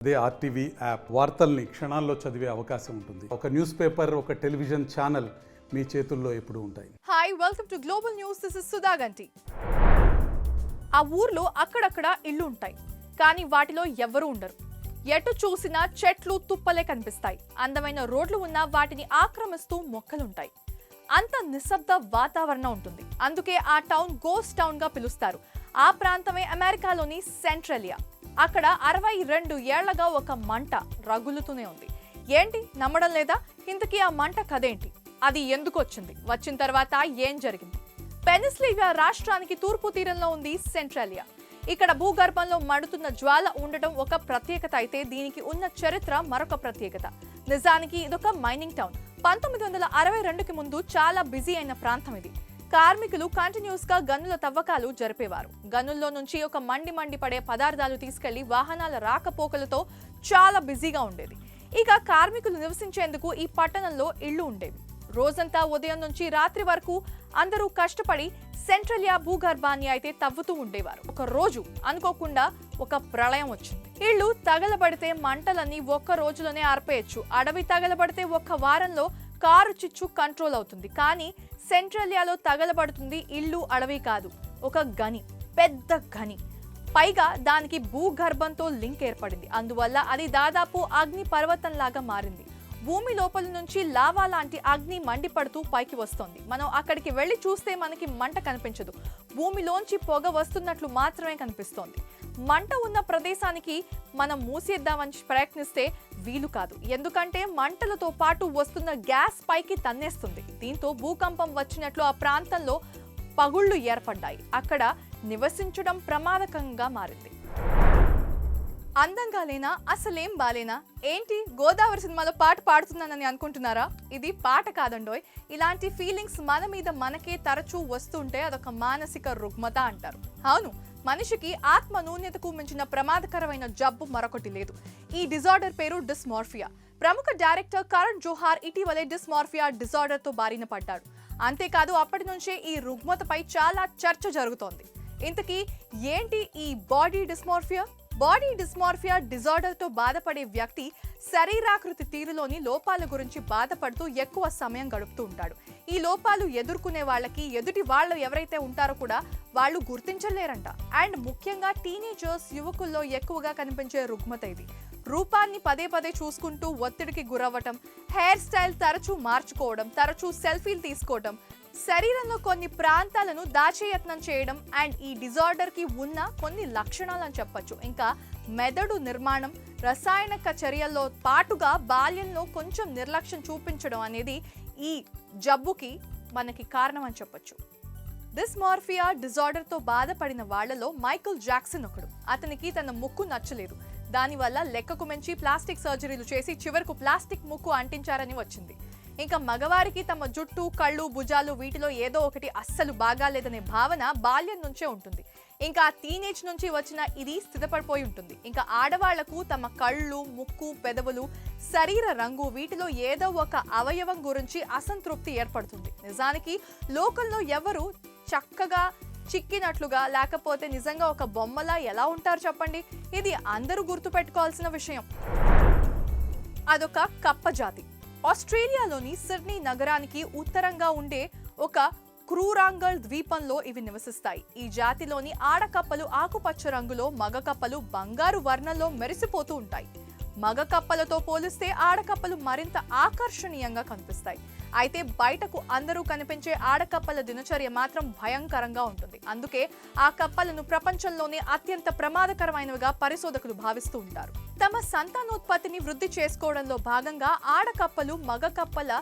అదే RTV app వార్తల్ని క్షణాల్లో చదివే అవకాశం ఉంటుంది. ఒక న్యూస్ పేపర్, ఒక టెలివిజన్ ఛానల్ మీ చేతుల్లో ఎప్పుడూ ఉంటాయి. Hi, welcome to global news. This is Sudha గంటి. ఆ ఊర్లో అక్కడక్కడ ఇళ్ళు ఉంటాయి, కానీ వాటిలో ఎవ్వరూ ఉండరు. ఎటు చూసినా చెట్లు తుప్పలే కనిపిస్తాయి. అందమైన రోడ్లు ఉన్నా వాటిని ఆక్రమిస్తూ మొక్కలుంటాయి. అంత నిశ్శబ్ద వాతావరణం ఉంటుంది. అందుకే ఆ టౌన్ గోస్ట్ టౌన్ గా పిలుస్తారు. ఆ ప్రాంతమే అమెరికాలోని సెంట్రలియా. అక్కడ 62 ఏళ్లగా ఒక మంట రగులుతూనే ఉంది. ఏంటి, నమ్మడం లేదా? ఇంతకీ ఆ మంట కదేంటి? అది ఎందుకు వచ్చింది? వచ్చిన తర్వాత ఏం జరిగింది? పెనిసిల్వేనియా రాష్ట్రానికి తూర్పు తీరంలో ఉంది సెంట్రలియా. ఇక్కడ భూగర్భంలో మండుతున్న జ్వాల ఉండటం ఒక ప్రత్యేకత అయితే, దీనికి ఉన్న చరిత్ర మరొక ప్రత్యేకత. నిజానికి ఇదొక మైనింగ్ టౌన్. 1962కి ముందు చాలా బిజీ అయిన ప్రాంతం ఇది. కార్మికులు కంటిన్యూస్ గా గనుల తవ్వకాలు జరిపేవారు. గనుల్లో నుంచి ఒక మండి పడే పదార్థాలు తీసుకెళ్లి వాహనాల రాకపోకలతో చాలా బిజీగా ఉండేది. ఇక కార్మికులు నివసించేందుకు ఈ పట్టణంలో ఇళ్లు ఉండేవి. రోజంతా ఉదయం నుంచి రాత్రి వరకు అందరూ కష్టపడి సెంట్రలియా భూగర్భాన్ని అయితే తవ్వుతూ ఉండేవారు. ఒక రోజు అనుకోకుండా ఒక ప్రళయం వచ్చింది. ఇళ్లు తగలబడితే మంటలన్నీ ఒక్క రోజులోనే ఆర్పేయచ్చు. అడవి తగలబడితే ఒక్క వారంలో కారు చిచ్చు కంట్రోల్ అవుతుంది. కానీ సెంట్రలియాలో తగలబడుతుంది ఇల్లు, అడవి కాదు, ఒక గని, పెద్ద గని. పైగా దానికి భూగర్భంతో లింక్ ఏర్పడింది. అందువల్ల అది దాదాపు అగ్ని పర్వతంలాగా మారింది. భూమి లోపల నుంచి లావా లాంటి అగ్ని మండిపడుతూ పైకి వస్తోంది. మనం అక్కడికి వెళ్లి చూస్తే మనకి మంట కనిపించదు. భూమిలోంచి పొగ వస్తున్నట్లు మాత్రమే కనిపిస్తోంది. మంట ఉన్న ప్రదేశానికి మనం మూసేద్దామని ప్రయత్నిస్తే వీలు కాదు. ఎందుకంటే మంటలతో పాటు వస్తున్న గ్యాస్ పైకి తన్నేస్తుంది. దీంతో భూకంపం వచ్చినట్లు ఆ ప్రాంతంలో పగుళ్లు ఏర్పడ్డాయి. అక్కడ నివసించడం ప్రమాదకంగా మారింది. అందంగా లేనా, అసలేం బాలేనా? ఏంటి, గోదావరి సినిమాలో పాట పాడుతున్నానని అనుకుంటున్నారా? ఇది పాట కాదండోయ్. ఇలాంటి ఫీలింగ్స్ మన మీద మనకే తరచూ వస్తుంటే అదొక మానసిక రుగ్మత అంటారు. అవును, మనిషికి ఆత్మ న్యూన్యతకు మించిన ప్రమాదకరమైన జబ్బు మరొకటి లేదు. ఈ డిజార్డర్ పేరు డిస్మార్ఫియా. ప్రముఖ డైరెక్టర్ కరణ్ జోహార్ ఇటీవలే డిస్మార్ఫియా డిజార్డర్ తో బారిన పడ్డాడు. అంతేకాదు, అప్పటి నుంచే ఈ రుగ్మతపై చాలా చర్చ జరుగుతోంది. ఇంతకీ ఏంటి ఈ బాడీ డిస్మార్ఫియా? బాడీ డిస్మార్ఫియా డిజార్డర్ తో బాధపడే వ్యక్తి శరీరాకృతి తీరులోని లోపాల గురించి బాధపడుతూ ఎక్కువ సమయం గడుపుతూ ఉంటాడు. ఈ లోపాలు ఎదుర్కొనే వాళ్ళకి ఎదుటి వాళ్ళు ఎవరైతే ఉంటారో కూడా వాళ్ళు గుర్తించలేరంట. అండ్ ముఖ్యంగా టీనేజర్స్, యువకుల్లో ఎక్కువగా కనిపించే రుగ్మత ఇది. రూపాన్ని పదే పదే చూసుకుంటూ ఒత్తిడికి గురవ్వటం, హెయిర్ స్టైల్ తరచూ మార్చుకోవడం, తరచూ సెల్ఫీలు తీసుకోవడం, శరీరంలో కొన్ని ప్రాంతాలను దాచే యత్నం చేయడం అండ్ ఈ డిజార్డర్ కి ఉన్న కొన్ని లక్షణాలు అని చెప్పొచ్చు. ఇంకా మెదడు నిర్మాణం, రసాయనిక చర్యల్లో పాటుగా బాల్యంలో కొంచెం నిర్లక్ష్యం చూపించడం అనేది ఈ జబ్బుకి మనకి కారణం అని చెప్పొచ్చు. డిస్మార్ఫియా డిజార్డర్ తో బాధపడిన వాళ్లలో మైకేల్ జాక్సన్ ఒకడు. అతనికి తన ముక్కు నచ్చలేదు. దానివల్ల లెక్కకు మించి ప్లాస్టిక్ సర్జరీలు చేసి చివరకు ప్లాస్టిక్ ముక్కు అంటించారని వచ్చింది. ఇంకా మగవారికి తమ జుట్టు, కళ్ళు, భుజాలు వీటిలో ఏదో ఒకటి అస్సలు బాగాలేదనే భావన బాల్యం నుంచే ఉంటుంది. ఇంకా టీనేజ్ నుంచి వచ్చిన ఇది స్థిరపడిపోయి ఉంటుంది. ఇంకా ఆడవాళ్లకు తమ కళ్ళు, ముక్కు, పెదవులు, శరీర రంగు వీటిలో ఏదో ఒక అవయవం గురించి అసంతృప్తి ఏర్పడుతుంది. నిజానికి లోకంలో ఎవరు చక్కగా చిక్కినట్లుగా లేకపోతే నిజంగా ఒక బొమ్మలా ఎలా ఉంటారు చెప్పండి? ఇది అందరూ గుర్తుపెట్టుకోవాల్సిన విషయం. అదొక కప్ప జాతి. ఆస్ట్రేలియాలోని సిడ్నీ నగరానికి ఉత్తరంగా ఉండే ఒక క్రూరాంగల్ ద్వీపంలో ఇవి నివసిస్తాయి. ఈ జాతిలోని ఆడకప్పలు ఆకుపచ్చ రంగులో, మగ కప్పలు బంగారు వర్ణంలో మెరిసిపోతూ ఉంటాయి. మగ కప్పలతో పోలిస్తే ఆడకప్పలు మరింత ఆకర్షణీయంగా కనిపిస్తాయి. అయితే బయటకు అందరూ కనిపించే ఆడకప్పల దినచర్య మాత్రం భయంకరంగా ఉంటుంది. అందుకే ఆ కప్పలను ప్రపంచంలోనే అత్యంత ప్రమాదకరమైనవిగా పరిశోధకులు భావిస్తూ ఉంటారు. తమ సంతానోత్పత్తిని వృద్ధి చేసుకోవడంలో భాగంగా ఆడకప్పలు మగ కప్పల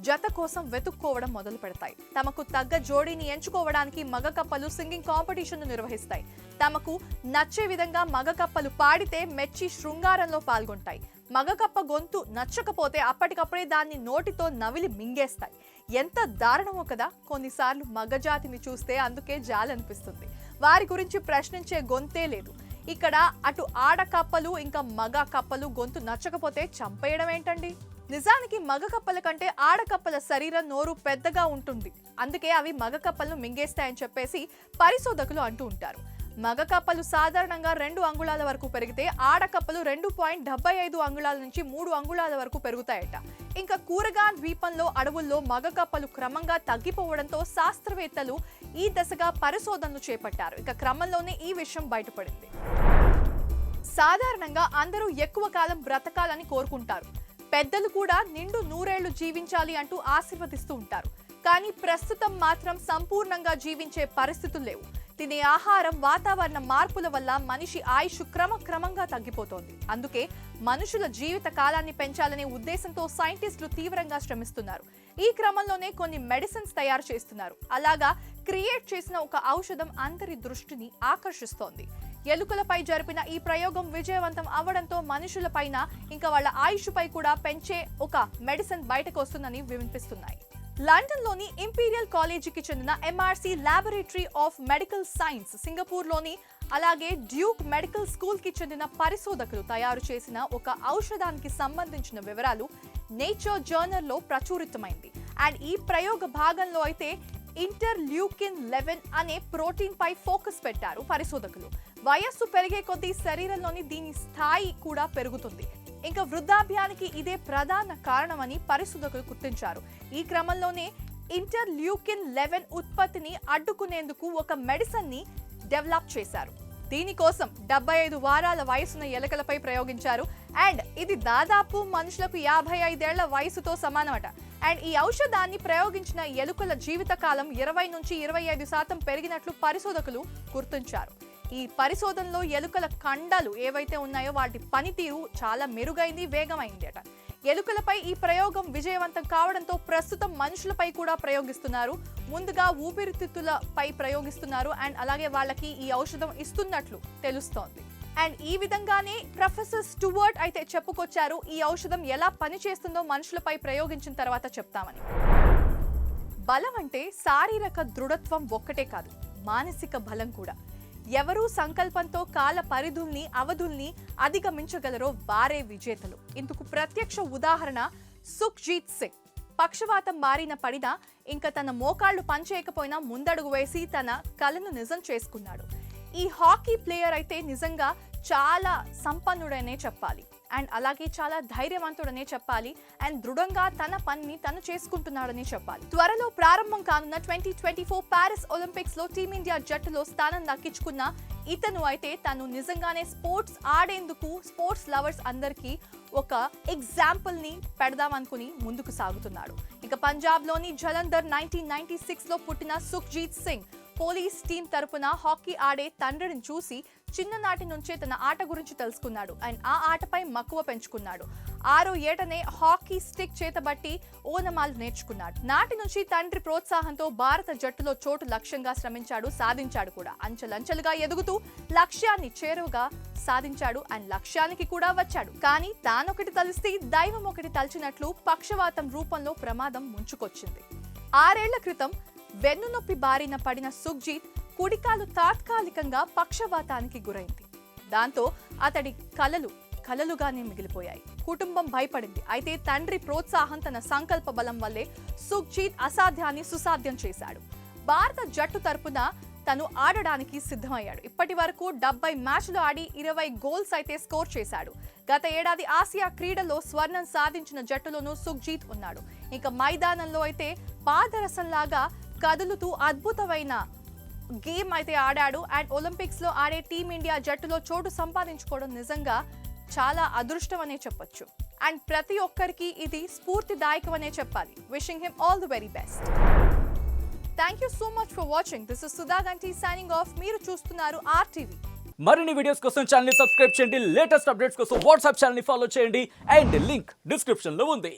జత కోసం వెతుక్కోవడం మొదలు పెడతాయి. తమకు తగ్గ జోడీని ఎంచుకోవడానికి మగ కప్పలు సింగింగ్ కాంపిటీషన్ నిర్వహిస్తాయి. తమకు నచ్చే విధంగా మగ కప్పలు పాడితే మెచ్చి శృంగారంలో పాల్గొంటాయి. మగ కప్ప గొంతు నచ్చకపోతే అప్పటికప్పుడే దాన్ని నోటితో నవిలి మింగేస్తాయి. ఎంత దారుణమో కదా. కొన్నిసార్లు మగజాతిని చూస్తే అందుకే జాలనిపిస్తుంది. వారి గురించి ప్రశ్నించే గొంతే లేదు. ఇక్కడ అటు ఆడ కప్పలు ఇంకా మగ కప్పలు గొంతు నచ్చకపోతే చంపేయడం ఏంటండి? నిజానికి మగ కప్పల కంటే ఆడకప్పల శరీరం, నోరు పెద్దగా ఉంటుంది. అందుకే అవి మగ కప్పలను మింగేస్తాయని చెప్పేసి పరిశోధకులు అంటూ ఉంటారు. మగ కప్పలు సాధారణంగా 2 అంగుళాల వరకు పెరిగితే ఆడ కప్పలు 2.75 అంగుళాల నుంచి 3 అంగుళాల వరకు పెరుగుతాయట. ఇంకా కూరగాన్ ద్వీపంలో అడవుల్లో మగ కప్పలు క్రమంగా తగ్గిపోవడంతో శాస్త్రవేత్తలు ఈ దశగా పరిశోధనలు చేపట్టారు. ఇక క్రమంలోనే ఈ విషయం బయటపడింది. సాధారణంగా అందరూ ఎక్కువ కాలం బ్రతకాలని కోరుకుంటారు. పెద్దలు కూడా నిండు 100 ఏళ్లు జీవించాలి అంటూ ఆశీర్వదిస్తూ ఉంటారు. కానీ ప్రస్తుతం మాత్రం సంపూర్ణంగా జీవించే పరిస్థితులు లేవు. తినే ఆహారం, వాతావరణ మార్పుల వల్ల మనిషి ఆయుష్ క్రమంగా తగ్గిపోతోంది. అందుకే మనుషుల జీవిత కాలాన్ని పెంచాలనే ఉద్దేశంతో సైంటిస్టులు తీవ్రంగా శ్రమిస్తున్నారు. ఈ క్రమంలోనే కొన్ని మెడిసిన్స్ తయారు చేస్తున్నారు. అలాగా క్రియేట్ చేసిన ఒక ఔషధం అందరి దృష్టిని ఆకర్షిస్తోంది. ఎలుకలపై జరిపిన ఈ ప్రయోగం విజయవంతం అవడంతో మనుషులపైన ఇంకా వాళ్ళ ఆయుష్ పై కూడా పెంచే ఒక మెడిసిన్ బయటకు వస్తుందని వినిపిస్తున్నాయి. లండన్లోని ఇంపీరియల్ కాలేజీకి చెందిన MRC laboratory of medical science, సింగపూర్లోని అలాగే డ్యూక్ మెడికల్ స్కూల్కి చెందిన పరిశోధకులు తయారు చేసిన ఒక ఔషధానికి సంబంధించిన వివరాలు నేచర్ జర్నల్లో ప్రచురితమైంది. అండ్ ఈ ప్రయోగ భాగంలో అయితే ఇంటర్ల్యూకిన్ 11 అనే ప్రోటీన్ పై ఫోకస్ పెట్టారు పరిశోధకులు. వయస్సు పెరిగే కొద్దీ శరీరంలోని దీని స్థాయి కూడా పెరుగుతుంది. ఇంకా వృద్ధాప్యానికి ఇదే ప్రధాన కారణమని పరిశోధకులు గుర్తించారు. ఈ క్రమంలోనే ఇంటర్ల్యూకిన్ 11 ఉత్పత్తిని అడ్డుకునేందుకు ఒక మెడిసిన్ ని డెవలప్ చేశారు. దీనికోసం 75 వారాల వయసున్న ఎలుకలపై ప్రయోగించారు. అండ్ ఇది దాదాపు మనుషులకు 55 ఏళ్ల వయసుతో సమానమట. అండ్ ఈ ఔషధాన్ని ప్రయోగించిన ఎలుకల జీవితకాలం 20 నుంచి 25% పెరిగినట్లు పరిశోధకులు గుర్తించారు. ఈ పరిశోధనలో ఎలుకల కండలు ఏవైతే ఉన్నాయో వాటి పనితీరు చాలా మెరుగైంది, వేగమైంది అట. ఎలుకలపై ఈ ప్రయోగం విజయవంతం కావడంతో ప్రస్తుతం మనుషులపై కూడా ప్రయోగిస్తున్నారు. ముందుగా ఊపిరితిత్తులపై ప్రయోగిస్తున్నారు. అండ్ అలాగే వాళ్ళకి ఈ ఔషధం ఇస్తున్నట్లు తెలుస్తోంది. అండ్ ఈ విధంగానే ప్రొఫెసర్ స్టూవర్ట్ అయితే చెప్పుకొచ్చారు, ఈ ఔషధం ఎలా పనిచేస్తుందో మనుషులపై ప్రయోగించిన తర్వాత చెప్తామని. బలం అంటే శారీరక దృఢత్వం ఒక్కటే కాదు, మానసిక బలం కూడా. ఎవరు సంకల్పంతో కాల పరిధుల్ని, అవధుల్ని అధిగమించగలరో వారే విజేతలు. ఇందుకు ప్రత్యక్ష ఉదాహరణ సుఖ్జీత్ సింగ్. పక్షవాతం బారిన పడినా ఇంకా తన మోకాళ్లు పనిచేయకపోయినా ముందడుగు వేసి తన కలను నిజం చేసుకున్నాడు. ఈ హాకీ ప్లేయర్ అయితే నిజంగా చాలా సంపన్నుడనే చెప్పాలి. అండ్ అలాగే చాలా ధైర్యవంతుడనే చెప్పాలి. అండ్ దృఢంగా తన పనిని తను చేసుకుంటున్నాడని చెప్పాలి. త్వరలో ప్రారంభం కానున్న 2024 ప్యారిస్ ఒలింపిక్స్ లో టీమిండియా జట్టులో స్థానం దక్కించుకున్న ఇతను అయితే తను నిజంగానే స్పోర్ట్స్ ఆడేందుకు స్పోర్ట్స్ లవర్స్ అందరికీ ఒక ఎగ్జాంపుల్ ని పెడదామనుకుని ముందుకు సాగుతున్నాడు. ఇక పంజాబ్ లోని జలంధర్ 1996 లో పుట్టిన సుఖ్జీత్ సింగ్ పోలీస్ టీం తరపున హాకీ ఆడే తండ్రిని చూసి చిన్ననాటి నుంచే తన ఆట గురించి తెలుసుకున్నాడు. అండ్ ఆ ఆటపై మక్కువ పెంచుకున్నాడు. 6 ఏటనే హాకీ స్టిక్ చేతబట్టి ఓనమాలు నేర్చుకున్నాడు. నాటి నుంచి తండ్రి ప్రోత్సాహంతో భారత జట్టులో చోటు లక్ష్యంగా శ్రమించాడు, సాధించాడు కూడా. అంచెలంచెలుగా ఎదుగుతూ లక్ష్యాన్ని చేరువగా సాధించాడు. అండ్ లక్ష్యానికి కూడా వచ్చాడు. కానీ తానొకటి తలిస్తే దైవం ఒకటి తలిచినట్లు పక్షవాతం రూపంలో ప్రమాదం ముంచుకొచ్చింది. 6 ఏళ్ల క్రితం వెన్నునొప్పి బారిన పడిన సుఖ్జీత్ కుడికాలు తాత్కాలికంగా పక్షవాతానికి గురైంది. దాంతో అతడి కలలుగానే మిగిలిపోయాయి. కుటుంబం భయపడింది. అయితే తండ్రి ప్రోత్సాహం, తన సంకల్ప బలం వల్లే సుఖ్జీత్ అసాధ్యాన్ని సుసాధ్యం చేశాడు. భారత జట్టు తరపున తను ఆడడానికి సిద్ధమయ్యాడు. ఇప్పటి వరకు 70 మ్యాచ్లు ఆడి 20 గోల్స్ అయితే స్కోర్ చేశాడు. గత ఏడాది ఆసియా క్రీడల్లో స్వర్ణం సాధించిన జట్టులోనూ సుఖ్జీత్ ఉన్నాడు. ఇక మైదానంలో అయితే పాదరసంలాగా కదులుతూ అద్భుతమైన గేమ్ అయితే ఆడాడు. అండ్ ఒలింపిక్స్ లో ఆడే టీమిండియా జట్టులో చోటు సంపాదించుకోవడం నిజంగా చాలా అదృష్టం అనే చెప్పొచ్చు. అండ్ ప్రతి ఒక్కరికి ఇది స్ఫూర్తిదాయకం అనే చెప్పాలి. Wishing him all the very best. Thank you so much for watching. This is Sudha గంటి సైనింగ్ ఆఫ్. మీరు చూస్తున్నారు RTV. మరిన్ని వీడియోస్ కోసం ఛానల్ ని సబ్స్క్రైబ్ చేయండి. లేటెస్ట్ అప్డేట్స్ కోసం వాట్సాప్ ఛానల్ ని ఫాలో చేయండి. అండ్ లింక్ డిస్క్రిప్షన్ లో ఉంది.